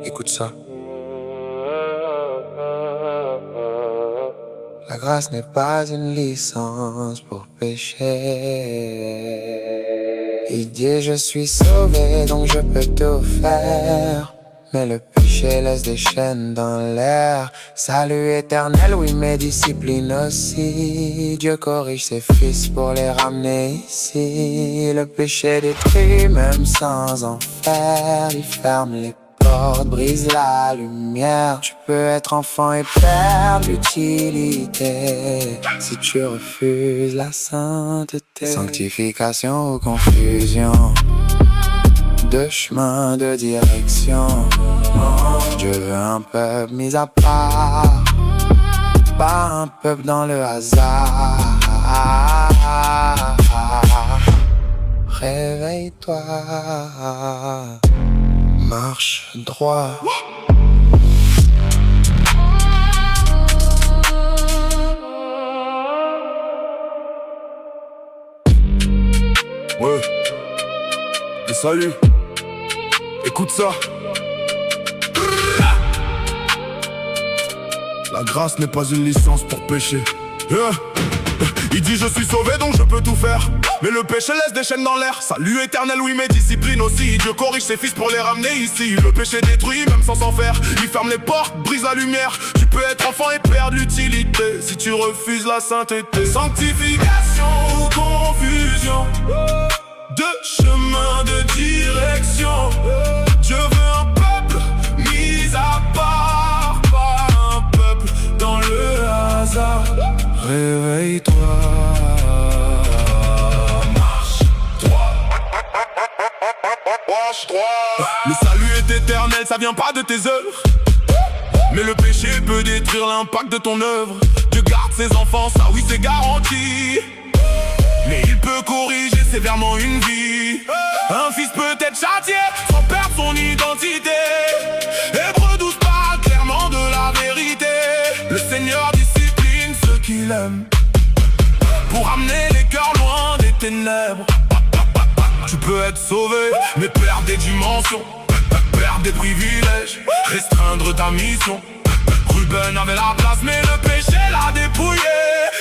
Écoute ça. La grâce n'est pas une licence pour pécher. Il dit je suis sauvé donc je peux tout faire. Mais le péché laisse des chaînes dans l'air. Salut éternel, oui mais discipline aussi. Dieu corrige ses fils pour les ramener ici. Le péché détruit même sans en faire. Il ferme les portes, brise la lumière. Tu peux être enfant et perdre l'utilité si tu refuses la sainteté. Sanctification ou confusion, deux chemins de direction. Dieu veut un peuple mis à part, pas un peuple dans le hasard. Réveille-toi, marche droit. Ouais. Et salut. Écoute ça. La grâce n'est pas une licence pour pécher. Il dit je suis sauvé donc je peux tout faire. Mais le péché laisse des chaînes dans l'air. Salut éternel, oui mais discipline aussi. Dieu corrige ses fils pour les ramener ici. Le péché détruit même sans s'en faire. Il ferme les portes, brise la lumière. Tu peux être enfant et perdre l'utilité si tu refuses la sainteté. Sanctification ou confusion, deux chemins de direction. Dieu veut un peuple mis à part, pas un peuple dans le hasard. Réveille-toi, marche droit. Marche droit. Le salut est éternel, ça vient pas de tes œuvres. Mais le péché peut détruire l'impact de ton œuvre. Dieu garde ses enfants, ça oui c'est garanti. Mais il peut corriger sévèrement une vie. Un fils peut être châtié sans perdre son identité. Hébreux 12 parle clairement de la vérité. Le Seigneur discipline ceux qu'il aime pour amener les cœurs loin des ténèbres. Tu peux être sauvé mais perdre des dimensions, perdre des privilèges, restreindre ta mission. Ruben avait la place mais le péché l'a dépouillé.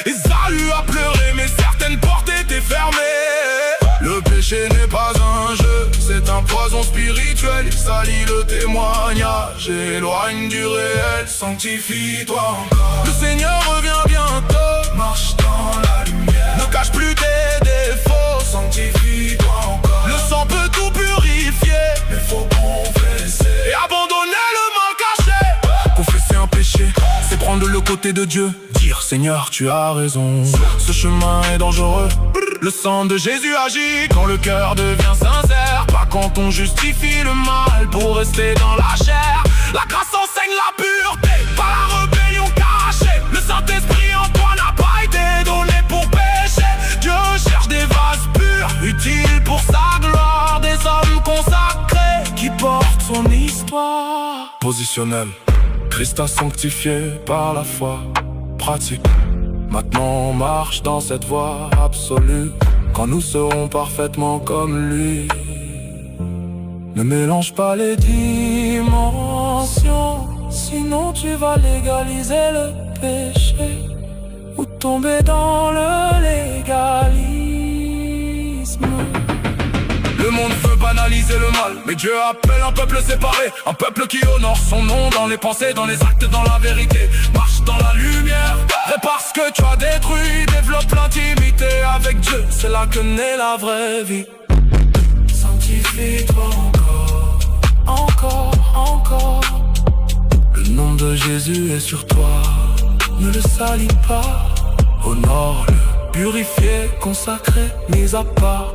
Esaü a pleuré mais certaines portes étaient fermées. Le péché n'est pas un jeu, c'est un poison spirituel. Il salit le témoignage, éloigne du réel. Sanctifie-toi encore. Le Seigneur revient bientôt, marche dans la lumière. Ne cache plus tes défauts, sanctifie-toi encore. Le sang peut tout purifier, mais faut confesser et abandonner le mal caché. Confesser un péché, c'est prendre le côté de Dieu. Dire Seigneur tu as raison, ce chemin est dangereux. Le sang de Jésus agit quand le cœur devient sincère. Pas quand on justifie le mal pour rester dans la chair. La grâce enseigne la pureté, pas la rébellion cachée. Le Saint-Esprit en toi n'a pas été donné pour pécher. Dieu cherche des vases purs, utiles pour sa gloire. Des hommes consacrés qui portent son histoire. Positionnel, Christ a sanctifié par la foi. Pratique, maintenant on marche dans cette voie absolue. Quand nous serons parfaitement comme lui. Ne mélange pas les dimensions, sinon tu vas légaliser le péché ou tomber dans le légalisme. Le monde veut banaliser le mal, mais Dieu appelle un peuple séparé. Un peuple qui honore son nom dans les pensées, dans les actes, dans la vérité. Marche dans la lumière, répare ce que tu as détruit. Développe l'intimité avec Dieu, c'est là que naît la vraie vie. Sanctifie-toi encore, encore. Le nom de Jésus est sur toi, ne le salis pas. Honore-le, purifié, consacré, mis à part.